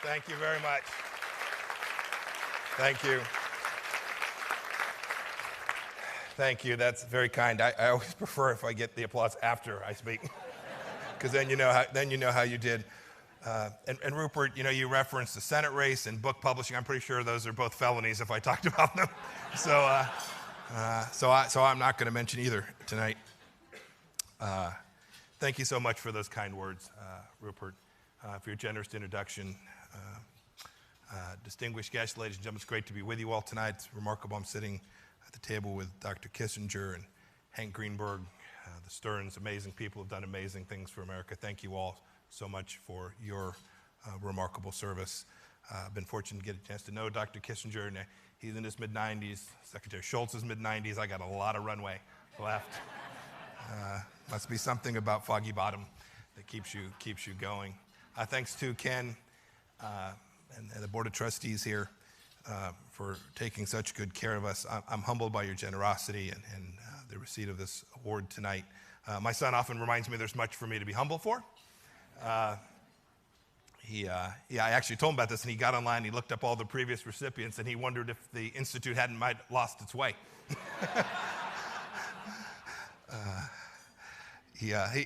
Thank you very much. Thank you. Thank you. That's very kind. I always prefer if I get the applause after I speak, because then you know how you did. And Rupert, you referenced the Senate race and book publishing. I'm pretty sure those are both felonies if I talked about them. So I'm not going to mention either tonight. Thank you so much for those kind words, Rupert, for your generous introduction. Distinguished guests, ladies and gentlemen, it's great to be with you all tonight. It's remarkable. I'm sitting at the table with Dr. Kissinger and Hank Greenberg, the Stearns, amazing people who have done amazing things for America. Thank you all so much for your remarkable service. I've been fortunate to get a chance to know Dr. Kissinger, and he's in his mid-90s. Secretary Shultz is mid-90s. I got a lot of runway left. Must be something about Foggy Bottom that keeps you going. Thanks to Ken and the Board of Trustees here for taking such good care of us. I'm humbled by your generosity and the receipt of this award tonight. My son often reminds me there's much for me to be humble for. I actually told him about this, and he got online, he looked up all the previous recipients, and he wondered if the Institute might lost its way.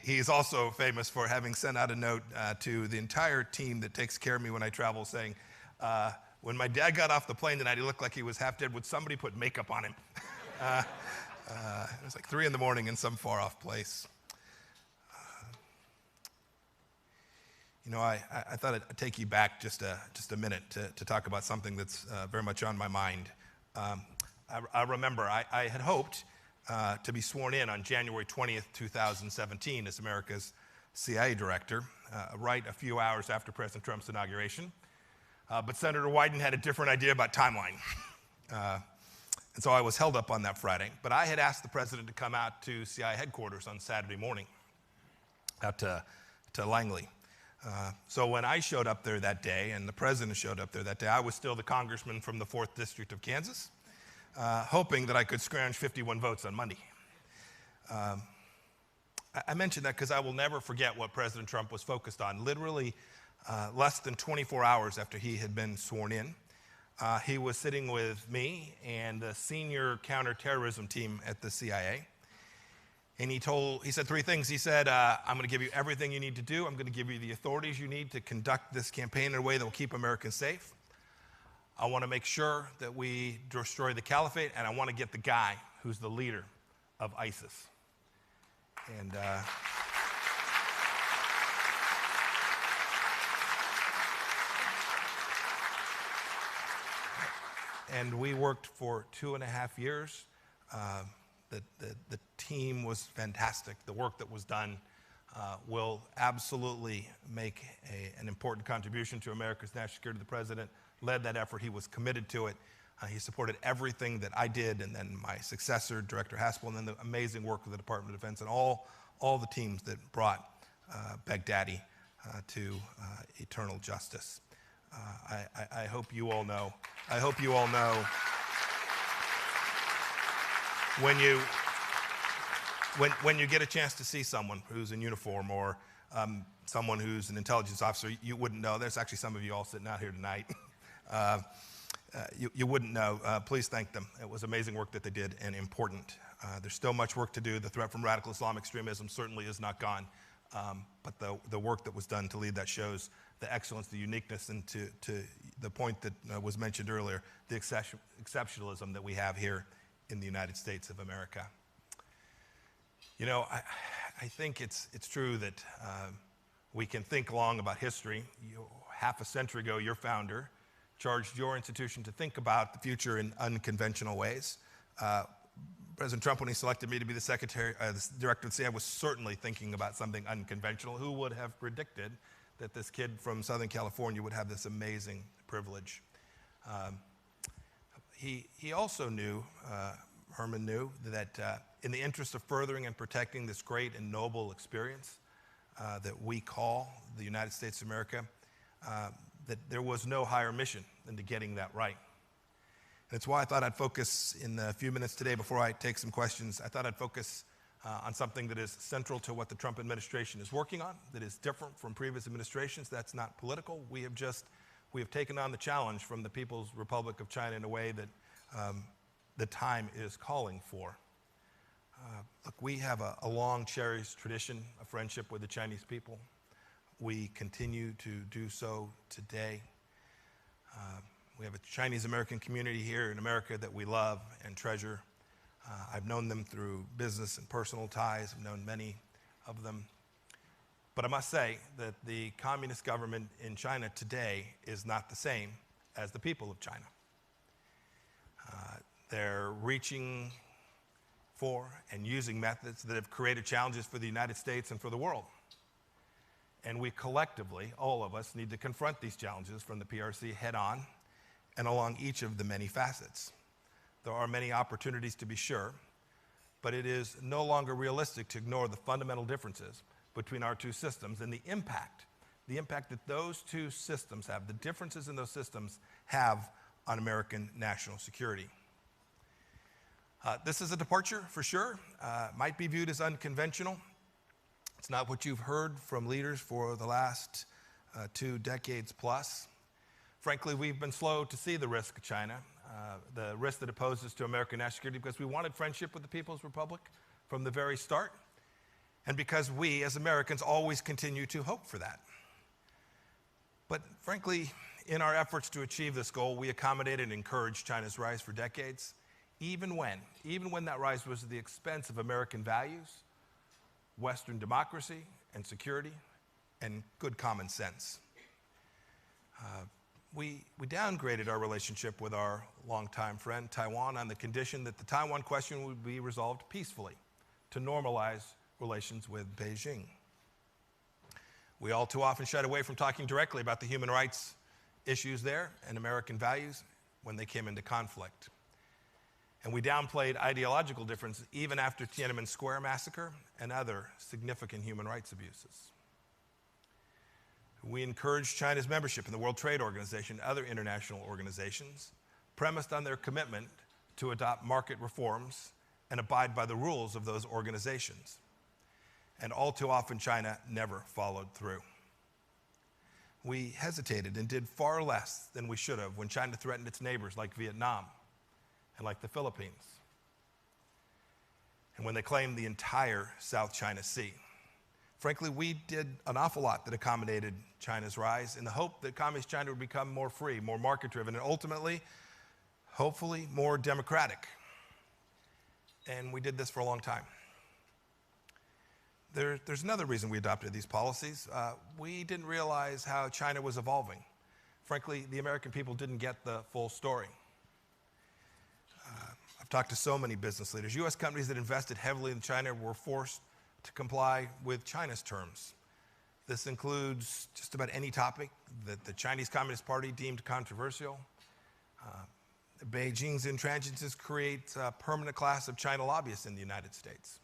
He's also famous for having sent out a note to the entire team that takes care of me when I travel saying, when my dad got off the plane tonight, he looked like he was half dead. Would somebody put makeup on him? It was like 3 a.m. in some far off place. I thought I'd take you back just a minute to talk about something that's very much on my mind. I remember I had hoped to be sworn in on January 20th, 2017 as America's CIA director, right a few hours after President Trump's inauguration. But Senator Wyden had a different idea about timeline. And so I was held up on that Friday. But I had asked the president to come out to CIA headquarters on Saturday morning, out to Langley. So when I showed up there that day and the president showed up there that day, I was still the congressman from the 4th District of Kansas, hoping that I could scrounge 51 votes on Monday. I mention that because I will never forget what President Trump was focused on. Literally less than 24 hours after he had been sworn in, he was sitting with me and the senior counterterrorism team at the CIA. And he said 3 things. He said, I'm going to give you everything you need to do. I'm going to give you the authorities you need to conduct this campaign in a way that will keep Americans safe. I want to make sure that we destroy the caliphate, and I want to get the guy who's the leader of ISIS. And we worked for 2.5 years. The team was fantastic. The work that was done will absolutely make an important contribution to America's national security. The president led that effort. He was committed to it. He supported everything that I did, and then my successor, Director Haspel, and then the amazing work of the Department of Defense and all the teams that brought Baghdadi to eternal justice. I hope you all know. When you get a chance to see someone who's in uniform or someone who's an intelligence officer, you wouldn't know. There's actually some of you all sitting out here tonight. You wouldn't know. Please thank them. It was amazing work that they did and important. There's still much work to do. The threat from radical Islamic extremism certainly is not gone. But the work that was done to lead that shows the excellence, the uniqueness, and to the point that was mentioned earlier, the exceptionalism that we have here in the United States of America. I think it's true that we can think long about history. Half a century ago, your founder charged your institution to think about the future in unconventional ways. President Trump, when he selected me to be the director of the CIA, was certainly thinking about something unconventional. Who would have predicted that this kid from Southern California would have this amazing privilege? He also knew, Herman knew, that in the interest of furthering and protecting this great and noble experience that we call the United States of America, that there was no higher mission than to getting that right. And it's why I thought I'd focus in the few minutes today before I take some questions. I thought I'd focus on something that is central to what the Trump administration is working on, that is different from previous administrations. That's not political. We have just we have taken on the challenge from the People's Republic of China in a way that the time is calling for. Look, we have a long cherished tradition of friendship with the Chinese people. We continue to do so today. We have a Chinese-American community here in America that we love and treasure. I've known them through business and personal ties. I've known many of them. But I must say that the communist government in China today is not the same as the people of China. They're reaching for and using methods that have created challenges for the United States and for the world. And we collectively, all of us, need to confront these challenges from the PRC head on and along each of the many facets. There are many opportunities to be sure, but it is no longer realistic to ignore the fundamental differences between our two systems and the impact that those two systems have, the differences in those systems have on American national security. This is a departure for sure. Might be viewed as unconventional. It's not what you've heard from leaders for the last 2 decades plus. Frankly, we've been slow to see the risk of China, the risk that it poses to American national security, because we wanted friendship with the People's Republic from the very start, and because we, as Americans, always continue to hope for that. But frankly, in our efforts to achieve this goal, we accommodated and encouraged China's rise for decades, even when that rise was at the expense of American values, Western democracy and security, and good common sense. We downgraded our relationship with our longtime friend Taiwan on the condition that the Taiwan question would be resolved peacefully to normalize relations with Beijing. We all too often shied away from talking directly about the human rights issues there and American values when they came into conflict. And we downplayed ideological differences even after Tiananmen Square massacre and other significant human rights abuses. We encouraged China's membership in the World Trade Organization and other international organizations, premised on their commitment to adopt market reforms and abide by the rules of those organizations. And all too often, China never followed through. We hesitated and did far less than we should have when China threatened its neighbors like Vietnam and like the Philippines, and when they claimed the entire South China Sea. Frankly, we did an awful lot that accommodated China's rise in the hope that communist China would become more free, more market-driven, and ultimately, hopefully, more democratic. And we did this for a long time. There's another reason we adopted these policies. We didn't realize how China was evolving. Frankly, the American people didn't get the full story. I've talked to so many business leaders. U.S. companies that invested heavily in China were forced to comply with China's terms. This includes just about any topic that the Chinese Communist Party deemed controversial. Beijing's intransigence creates a permanent class of China lobbyists in the United States.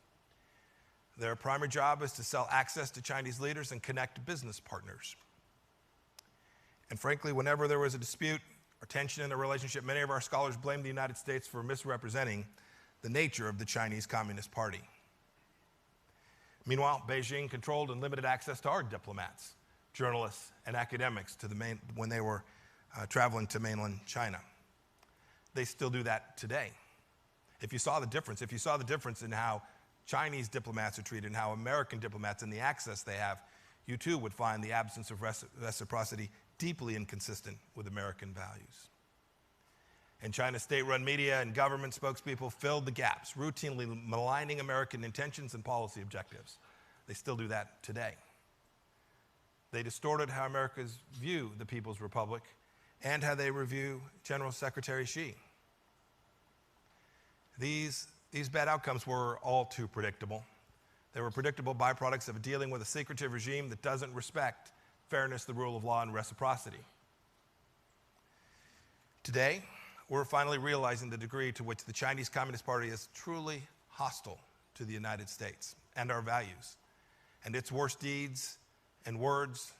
Their primary job is to sell access to Chinese leaders and connect business partners. And frankly, whenever there was a dispute or tension in the relationship, many of our scholars blamed the United States for misrepresenting the nature of the Chinese Communist Party. Meanwhile, Beijing controlled and limited access to our diplomats, journalists, and academics when they were traveling to mainland China. They still do that today. If you saw the difference in how Chinese diplomats are treated and how American diplomats and the access they have, you too would find the absence of reciprocity deeply inconsistent with American values. And China's state-run media and government spokespeople filled the gaps, routinely maligning American intentions and policy objectives. They still do that today. They distorted how Americans view the People's Republic and how they review General Secretary Xi. These bad outcomes were all too predictable. They were predictable byproducts of dealing with a secretive regime that doesn't respect fairness, the rule of law, and reciprocity. Today, we're finally realizing the degree to which the Chinese Communist Party is truly hostile to the United States and our values, and its worst deeds and words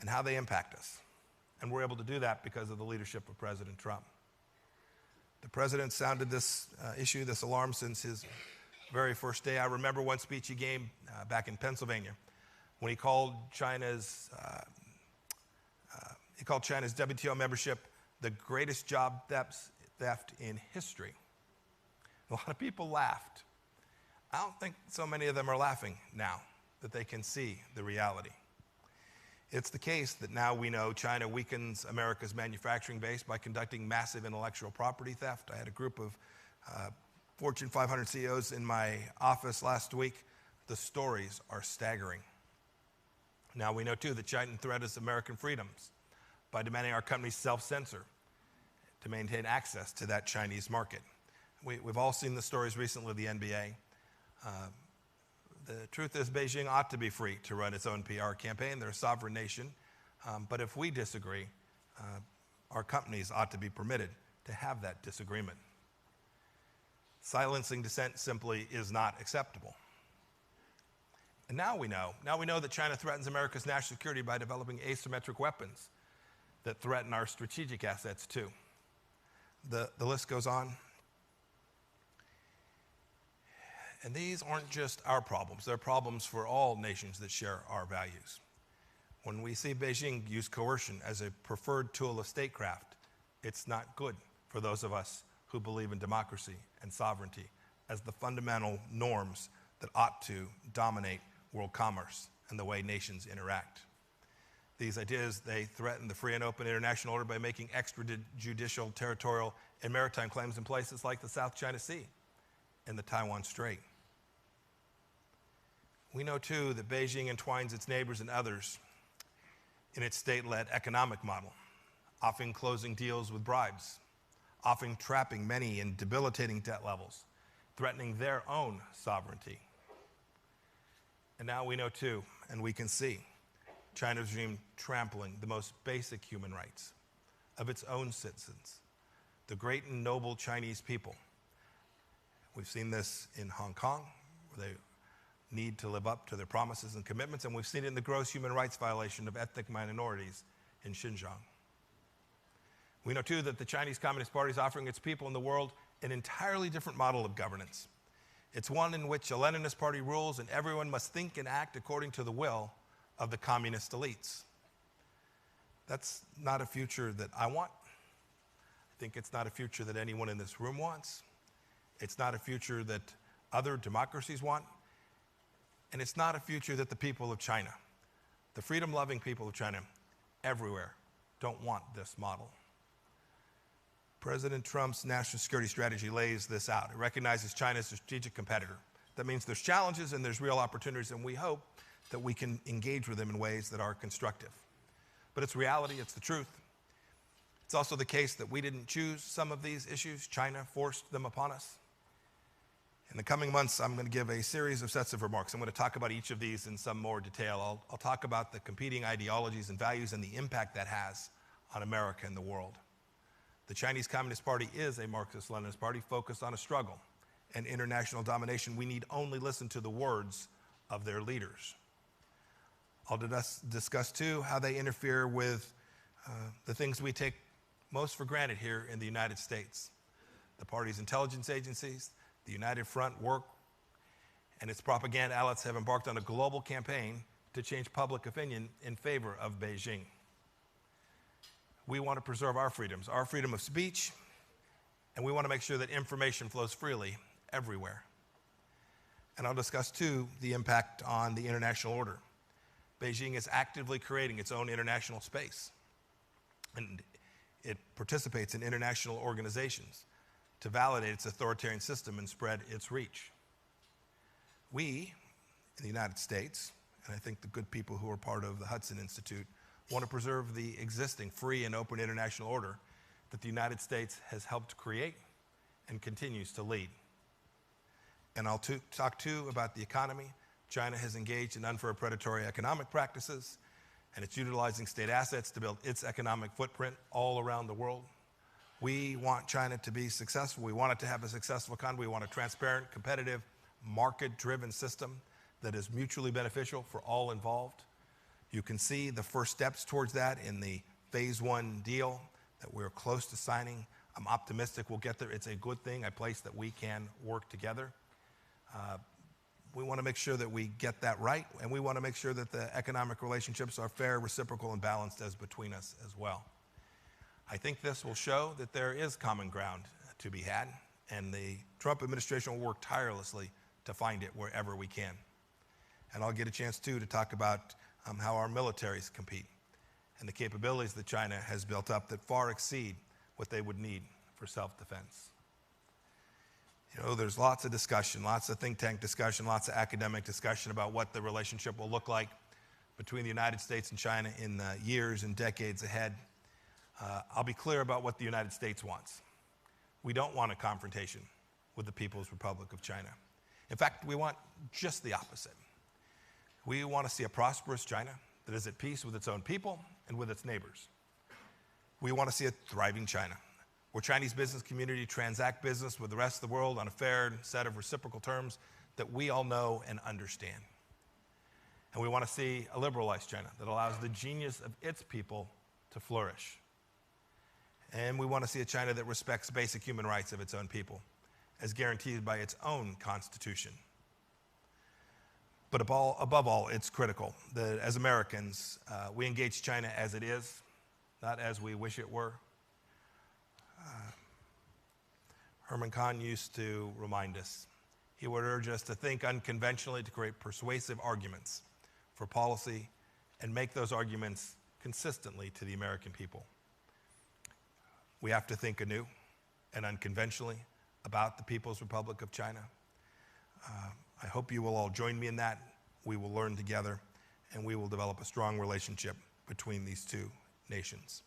and how they impact us. And we're able to do that because of the leadership of President Trump. The president sounded this issue, this alarm, since his very first day. I remember one speech he gave back in Pennsylvania when he called China's He called China's WTO membership the greatest job theft in history. A lot of people laughed. I don't think so many of them are laughing now that they can see the reality. It's the case that now we know China weakens America's manufacturing base by conducting massive intellectual property theft. I had a group of Fortune 500 CEOs in my office last week. The stories are staggering. Now we know, too, that China threatens American freedoms by demanding our companies self-censor to maintain access to that Chinese market. We've all seen the stories recently of the NBA. The truth is Beijing ought to be free to run its own PR campaign. They're a sovereign nation. But if we disagree, our companies ought to be permitted to have that disagreement. Silencing dissent simply is not acceptable. And now we know that China threatens America's national security by developing asymmetric weapons that threaten our strategic assets too. The list goes on. And these aren't just our problems. They're problems for all nations that share our values. When we see Beijing use coercion as a preferred tool of statecraft, it's not good for those of us who believe in democracy and sovereignty as the fundamental norms that ought to dominate world commerce and the way nations interact. These ideas, they threaten the free and open international order by making extrajudicial, territorial, and maritime claims in places like the South China Sea and the Taiwan Strait. We know, too, that Beijing entwines its neighbors and others in its state-led economic model, often closing deals with bribes, often trapping many in debilitating debt levels, threatening their own sovereignty. And now we know, too, and we can see, China's regime trampling the most basic human rights of its own citizens, the great and noble Chinese people. We've seen this in Hong Kong, where they need to live up to their promises and commitments, and we've seen it in the gross human rights violation of ethnic minorities in Xinjiang. We know, too, that the Chinese Communist Party is offering its people in the world an entirely different model of governance. It's one in which a Leninist party rules and everyone must think and act according to the will of the communist elites. That's not a future that I want. I think it's not a future that anyone in this room wants. It's not a future that other democracies want. And it's not a future that the people of China, the freedom-loving people of China everywhere, don't want this model. President Trump's national security strategy lays this out. It recognizes China as a strategic competitor. That means there's challenges and there's real opportunities, and we hope that we can engage with them in ways that are constructive. But it's reality, it's the truth. It's also the case that we didn't choose some of these issues. China forced them upon us. In the coming months, I'm going to give a series of sets of remarks. I'm going to talk about each of these in some more detail. I'll talk about the competing ideologies and values and the impact that has on America and the world. The Chinese Communist Party is a Marxist-Leninist party focused on a struggle and international domination. We need only listen to the words of their leaders. I'll discuss, too, how they interfere with the things we take most for granted here in the United States. The party's intelligence agencies, the United Front work, and its propaganda outlets have embarked on a global campaign to change public opinion in favor of Beijing. We want to preserve our freedoms, our freedom of speech, and we want to make sure that information flows freely everywhere. And I'll discuss, too, the impact on the international order. Beijing is actively creating its own international space, and it participates in international organizations to validate its authoritarian system and spread its reach. We, in the United States, and I think the good people who are part of the Hudson Institute, want to preserve the existing free and open international order that the United States has helped create and continues to lead. And I'll talk, too, about the economy. China has engaged in unfair predatory economic practices, and it's utilizing state assets to build its economic footprint all around the world. We want China to be successful. We want it to have a successful economy. We want a transparent, competitive, market-driven system that is mutually beneficial for all involved. You can see the first steps towards that in the phase one deal that we're close to signing. I'm optimistic we'll get there. It's a good thing, a place that we can work together. We want to make sure that we get that right, and we want to make sure that the economic relationships are fair, reciprocal, and balanced as between us as well. I think this will show that there is common ground to be had, and the Trump administration will work tirelessly to find it wherever we can. And I'll get a chance, too, to talk about how our militaries compete and the capabilities that China has built up that far exceed what they would need for self-defense. You know, there's lots of discussion, lots of think tank discussion, lots of academic discussion about what the relationship will look like between the United States and China in the years and decades ahead. I'll be clear about what the United States wants. We don't want a confrontation with the People's Republic of China. In fact, we want just the opposite. We want to see a prosperous China that is at peace with its own people and with its neighbors. We want to see a thriving China, where Chinese business community transact business with the rest of the world on a fair set of reciprocal terms that we all know and understand. And we want to see a liberalized China that allows the genius of its people to flourish. And we want to see a China that respects basic human rights of its own people, as guaranteed by its own constitution. But above all, it's critical that as Americans, we engage China as it is, not as we wish it were. Herman Kahn used to remind us. He would urge us to think unconventionally, to create persuasive arguments for policy, and make those arguments consistently to the American people. We have to think anew and unconventionally about the People's Republic of China. I hope you will all join me in that. We will learn together, and we will develop a strong relationship between these two nations.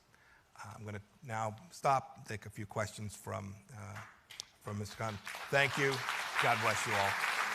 I'm going to now stop, take a few questions from Mr. Kahn. Thank you. God bless you all.